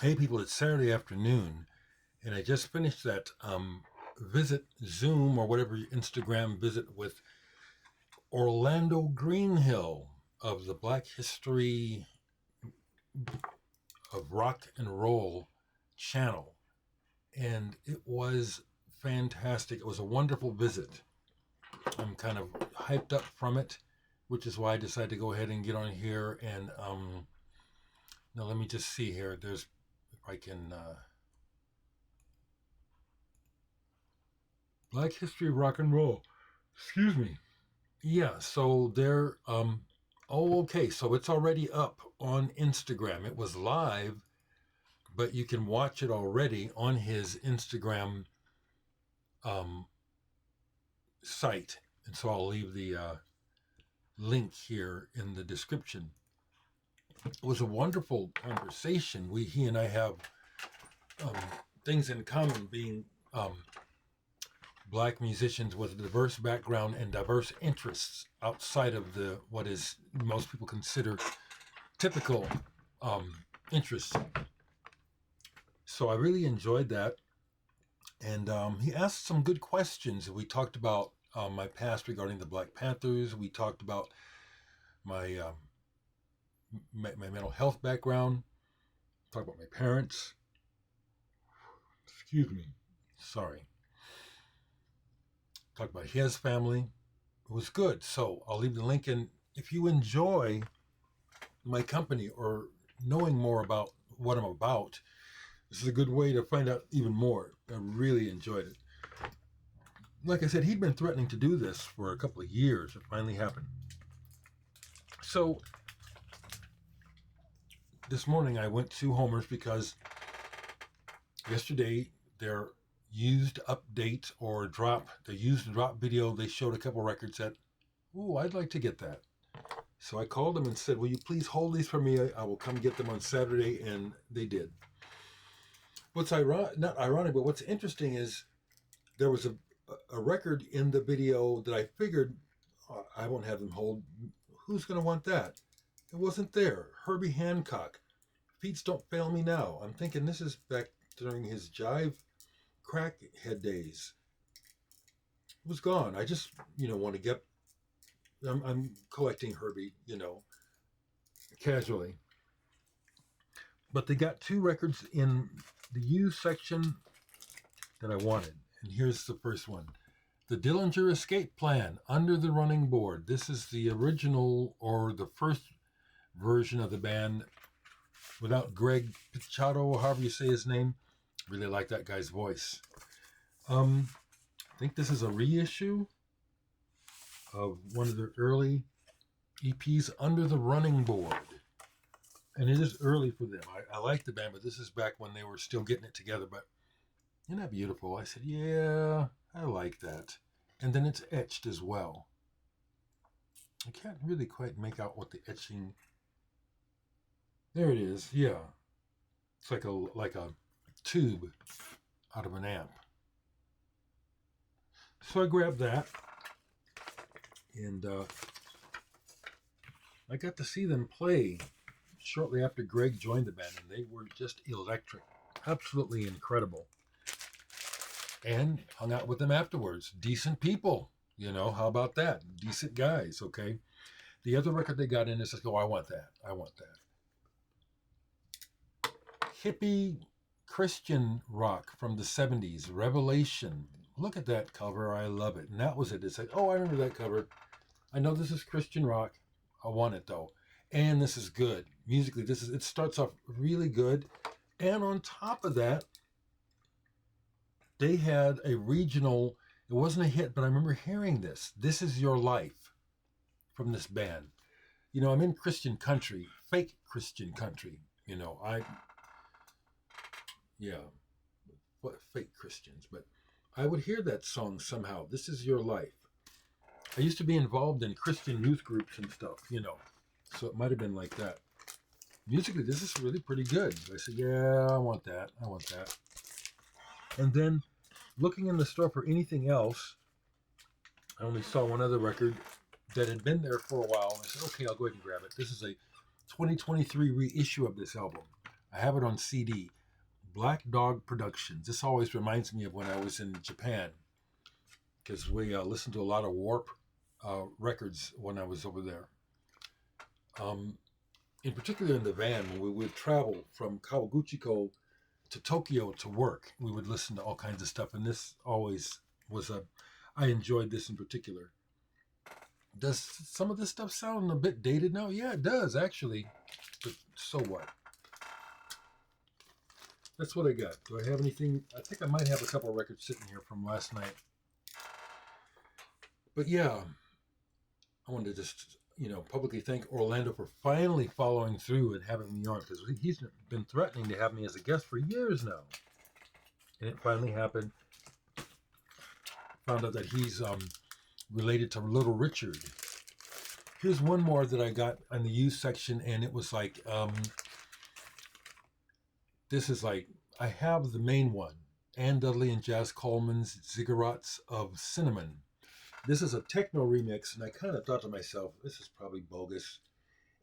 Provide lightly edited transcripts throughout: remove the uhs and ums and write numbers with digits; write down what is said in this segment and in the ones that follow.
Hey people, it's Saturday afternoon, and I just finished that visit Zoom or whatever Instagram visit with Orlando Greenhill of the Black History of Rock and Roll channel. And it was fantastic. It was a wonderful visit. I'm kind of hyped up from it, which is why I decided to go ahead and get on here. And now let me just see here. There's, if I can, Black History of Rock and Roll. Excuse me. Yeah, so they're oh okay, so it's already up on Instagram. It was live, but you can watch it already on his Instagram um site. And so I'll leave the link here in the description. It was a wonderful conversation. He and I have things in common, being black musicians with a diverse background and diverse interests outside of the what is most people consider typical interests. So I really enjoyed that, and he asked some good questions. We talked about my past regarding the Black Panthers. We talked about my my mental health background. Talked about my parents. Excuse me. Sorry. Talked about his family. It was good. So I'll leave the link in. If you enjoy my company or knowing more about what I'm about, this is a good way to find out even more. I really enjoyed it. Like I said, he'd been threatening to do this for a couple of years. It finally happened. So this morning I went to Homer's because yesterday their used update or drop, the used drop video, they showed a couple records that, ooh, I'd like to get that. So I called them and said, will you please hold these for me? I will come get them on Saturday. And they did. What's not ironic, but what's interesting is there was a record in the video that I figured I won't have them hold. Who's going to want that? It wasn't there. Herbie Hancock. Feats Don't Fail Me Now. I'm thinking this is back during his jive crackhead days. It was gone. I just, want to get. I'm collecting Herbie, casually. But they got two records in the used section that I wanted. And here's the first one. The Dillinger Escape Plan, Under the Running Board. This is the original or the first version of the band without Greg Pichotto, however you say his name. Really like that guy's voice. I think this is a reissue of one of the early EPs, Under the Running Board. And it is early for them. I like the band, but this is back when they were still getting it together. But isn't that beautiful? I said, yeah, I like that. And then it's etched as well. I can't really quite make out what the etching. There it is. Yeah, it's like a tube out of an amp. So I grabbed that, and I got to see them play shortly after Greg joined the band, and they were just electric, absolutely incredible. And hung out with them afterwards. Decent people, how about that? Decent guys, okay? The other record they got in is like, oh, I want that. Hippie Christian rock from the 70s, Revelation. Look at that cover. I love it. And that was it. It's like, oh, I remember that cover. I know this is Christian rock. I want it, though. And this is good. Musically, it starts off really good. And on top of that, they had a regional, it wasn't a hit, but I remember hearing this. This Is Your Life from this band. I'm in Christian country, fake Christian country. Fake Christians, but I would hear that song somehow. This Is Your Life. I used to be involved in Christian youth groups and stuff, so it might have been like that. Musically, this is really pretty good. I said, yeah, I want that. And then looking in the store for anything else, I only saw one other record that had been there for a while. I said, okay, I'll go ahead and grab it. This is a 2023 reissue of this album. I have it on CD. Black Dog Productions. This always reminds me of when I was in Japan, because we listened to a lot of Warp records when I was over there. In particular in the van, when we would travel from Kawaguchiko to Tokyo to work, we would listen to all kinds of stuff, and this always was I enjoyed this in particular. Does some of this stuff sound a bit dated now? Yeah, it does, actually. But so what? That's what I got. Do I have anything? I think I might have a couple of records sitting here from last night. But yeah, I wanted to just, publicly thank Orlando for finally following through and having me on, because he's been threatening to have me as a guest for years now. And it finally happened. Found out that he's related to Little Richard. Here's one more that I got on the used section, and it was like, this is like, I have the main one, Ann Dudley and Jazz Coleman's Sigur Ros of Cinnamon. This is a techno remix, and I kind of thought to myself, this is probably bogus.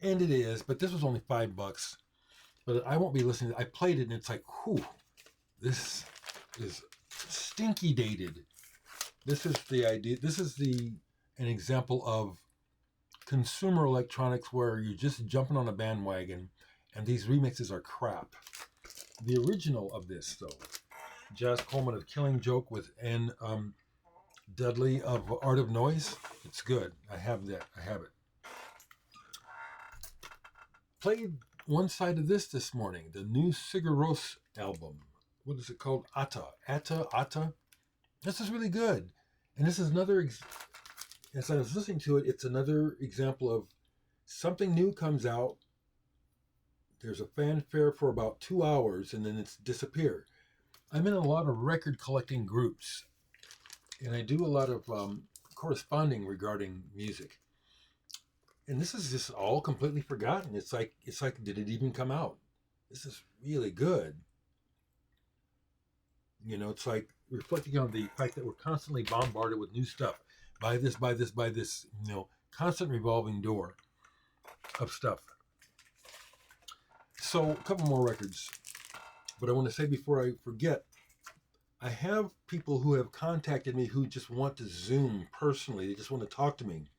And it is, but this was only $5. But I won't be listening. I played it, and it's like, whew, this is stinky dated. This is the idea. This is an example of consumer electronics where you're just jumping on a bandwagon, and these remixes are crap. The original of this, though, Jazz Coleman of Killing Joke with Ann Dudley of Art of Noise. It's good. I have that. I have it. Played one side of this morning. The new Sigur Ros album. What is it called? Atta. This is really good. And this is another, as I was listening to it, it's another example of something new comes out. There's a fanfare for about 2 hours, and then it's disappeared. I'm in a lot of record collecting groups, and I do a lot of corresponding regarding music. And this is just all completely forgotten. It's like, did it even come out? This is really good. It's like reflecting on the fact that we're constantly bombarded with new stuff. Buy this, constant revolving door of stuff. So, a couple more records. But I want to say before I forget, I have people who have contacted me who just want to Zoom personally. They just want to talk to me.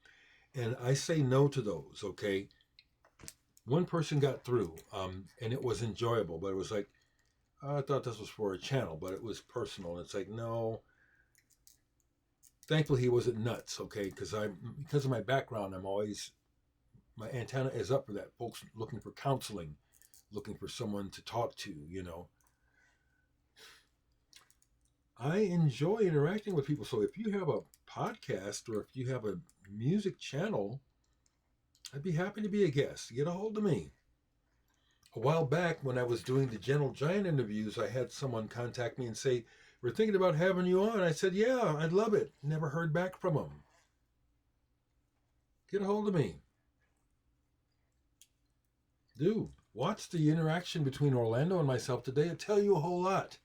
And I say no to those, okay? One person got through, and it was enjoyable, but it was like, I thought this was for a channel, but it was personal. And it's like, no. Thankfully, he wasn't nuts, okay? Because of my background, my antenna is up for that. Folks looking for counseling, looking for someone to talk to, I enjoy interacting with people. So if you have a podcast or if you have a music channel, I'd be happy to be a guest. Get a hold of me. A while back when I was doing the Gentle Giant interviews, I had someone contact me and say, we're thinking about having you on. I said, yeah, I'd love it. Never heard back from them. Get a hold of me. Do. Watch the interaction between Orlando and myself today. It'll tell you a whole lot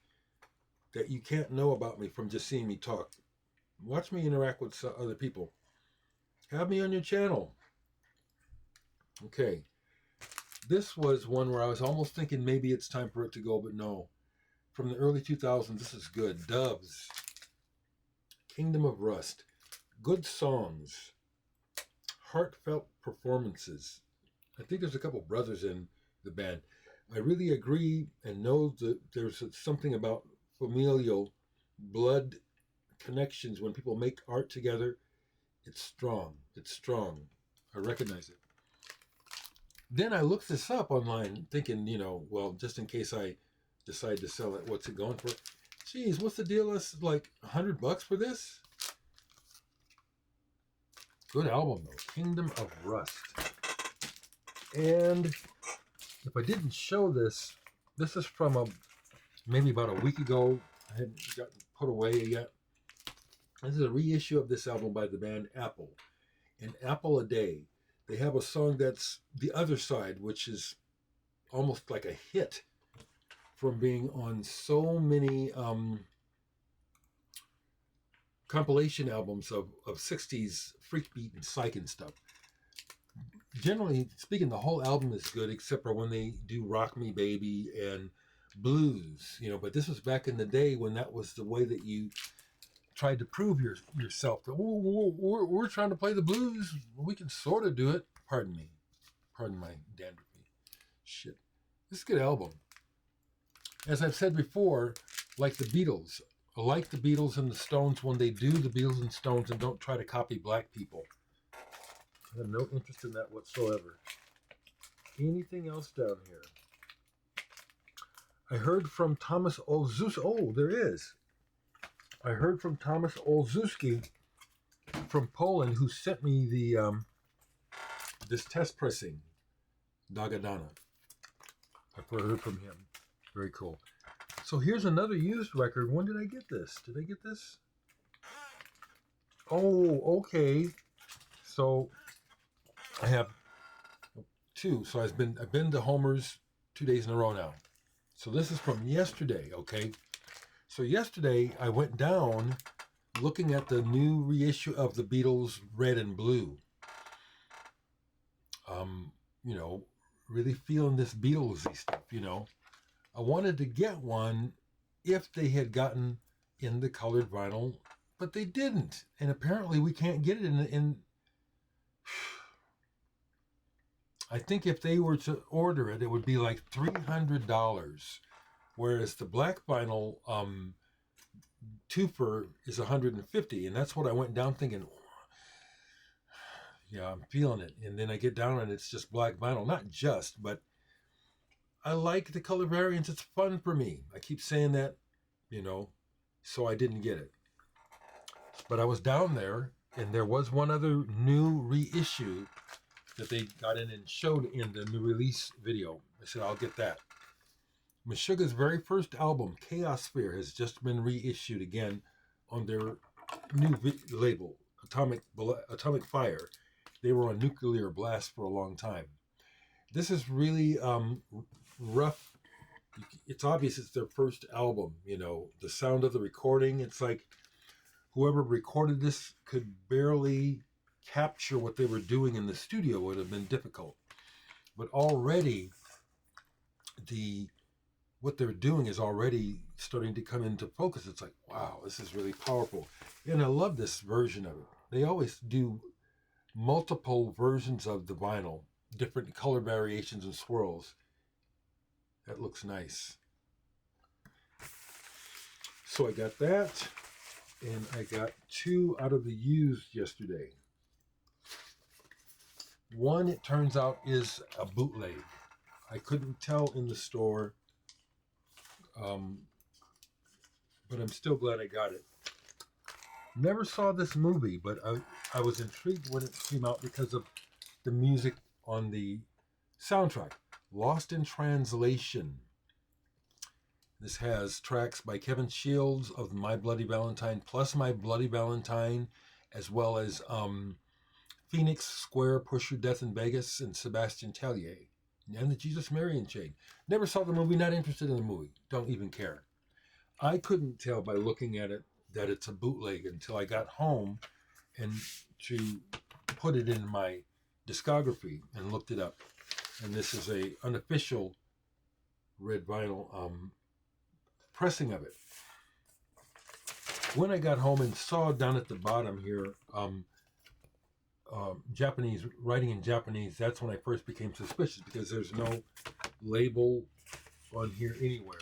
that you can't know about me from just seeing me talk. Watch me interact with other people. Have me on your channel. Okay. This was one where I was almost thinking maybe it's time for it to go, but no. From the early 2000s, this is good. Doves. Kingdom of Rust. Good songs. Heartfelt performances. I think there's a couple brothers in the band. I really agree and know that there's something about familial blood connections when people make art together. It's strong. It's strong. I recognize it. Then I looked this up online thinking, well, just in case I decide to sell it, what's it going for? Geez, what's the deal? It's like $100 for this? Good album, though. Kingdom of Rust. And if I didn't show this, this is from maybe about a week ago. I hadn't gotten put away yet. This is a reissue of this album by the band Apple. And Apple a Day. They have a song that's The Other Side, which is almost like a hit from being on so many compilation albums of 60s freak beat and psych and stuff. generally speaking, the whole album is good except for when they do Rock Me Baby and blues, but this was back in the day when that was the way that you tried to prove yourself. That, we're trying to play the blues. We can sort of do it. Pardon me. Pardon my dandruffy. Shit. This is a good album. As I've said before, like the Beatles. I like the Beatles and the Stones when they do the Beatles and Stones and don't try to copy black people. I have no interest in that whatsoever. Anything else down here? I heard from Thomas Olszewski. Oh, there is. I heard from Thomas Olszewski from Poland, who sent me the this test pressing, Dagadana. I've heard from him. Very cool. So here's another used record. When did I get this? Did I get this? Oh, okay. So I have two. So I've been to Homer's 2 days in a row now. So this is from yesterday, okay? So yesterday I went down looking at the new reissue of the Beatles Red and Blue. Really feeling this Beatlesy stuff, I wanted to get one if they had gotten in the colored vinyl, but they didn't. And apparently we can't get it in I think if they were to order it, it would be like $300. Whereas the black vinyl twofer is $150. And that's what I went down thinking, yeah, I'm feeling it. And then I get down and it's just black vinyl. Not just, but I like the color variants. It's fun for me. I keep saying that, so I didn't get it. But I was down there, and there was one other new reissue that they got in and showed in the new release video. I said, I'll get that. Meshuggah's very first album, Chaosphere, has just been reissued again on their new label, Atomic Fire. They were on Nuclear Blast for a long time. This is really rough. It's obvious it's their first album, the sound of the recording. It's like whoever recorded this could barely capture what they were doing in the studio. It would have been difficult. But already what they're doing is already starting to come into focus. It's like, wow, this is really powerful. And I love this version of it. They always do multiple versions of the vinyl, different color variations and swirls. That looks nice. So I got that, and I got two out of the used yesterday. One, it turns out, is a bootleg. I couldn't tell in the store, but I'm still glad I got it. Never saw this movie, but I was intrigued when it came out because of the music on the soundtrack. Lost in Translation. This has tracks by Kevin Shields of My Bloody Valentine, plus My Bloody Valentine, as well as Phoenix Square, Push Your Death in Vegas, and Sebastian Tellier, and the Jesus Marion Chain. Never saw the movie, not interested in the movie, don't even care. I couldn't tell by looking at it that it's a bootleg until I got home and to put it in my discography and looked it up. And this is a unofficial red vinyl pressing of it. When I got home and saw down at the bottom here, Japanese, writing in Japanese, that's when I first became suspicious because there's no label on here anywhere.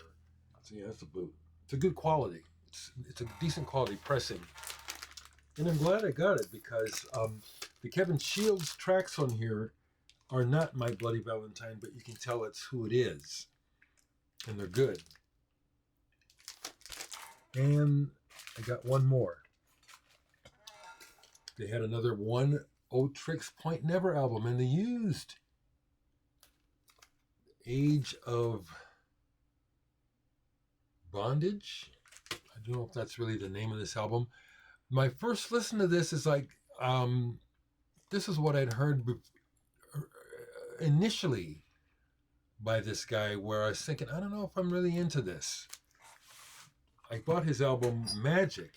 So yeah, that's a boot. It's a good quality. It's a decent quality pressing. And I'm glad I got it because the Kevin Shields tracks on here are not My Bloody Valentine, but you can tell it's who it is. And they're good. And I got one more. They had another Oneohtrix Point Never album, and they used Age of Bondage. I don't know if that's really the name of this album. My first listen to this is like, this is what I'd heard initially by this guy, where I was thinking, I don't know if I'm really into this. I bought his album Magic,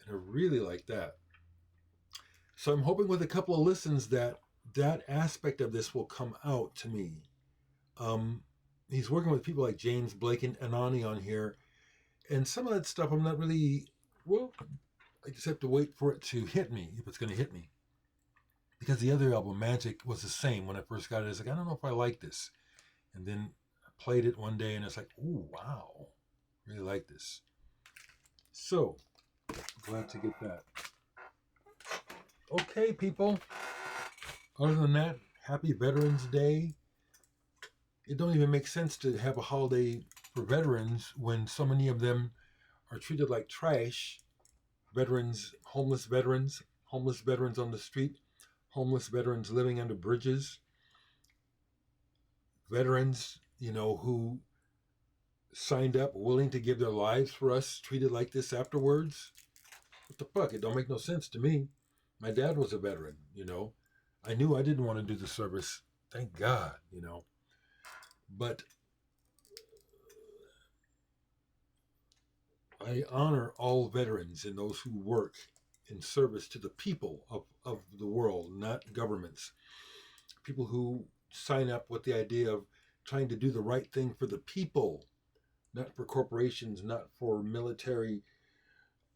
and I really like that. So I'm hoping with a couple of listens that that aspect of this will come out to me. Um, he's working with people like James Blake and Anani on here, and some of that stuff I'm not really, well, I just have to wait for it to hit me, if it's going to hit me. Because the other album, Magic, was the same when I first got it. It's like, I don't know if I like this. And then I played it one day and it's like, ooh, wow, really like this. So, glad to get that. Okay, people. Other than that, happy Veterans Day. It don't even make sense to have a holiday for veterans when so many of them are treated like trash. Veterans, homeless veterans on the street, homeless veterans living under bridges, veterans, who signed up willing to give their lives for us, treated like this afterwards. What the fuck? It don't make no sense to me. My dad was a veteran. I knew I didn't want to do the service. Thank God. But I honor all veterans and those who work in service to the people of the world, not governments. People who sign up with the idea of trying to do the right thing for the people, not for corporations, not for military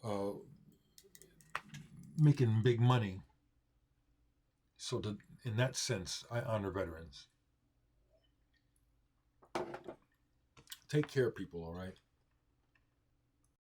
uh, making big money. So, in that sense, I honor veterans. Take care, people, all right?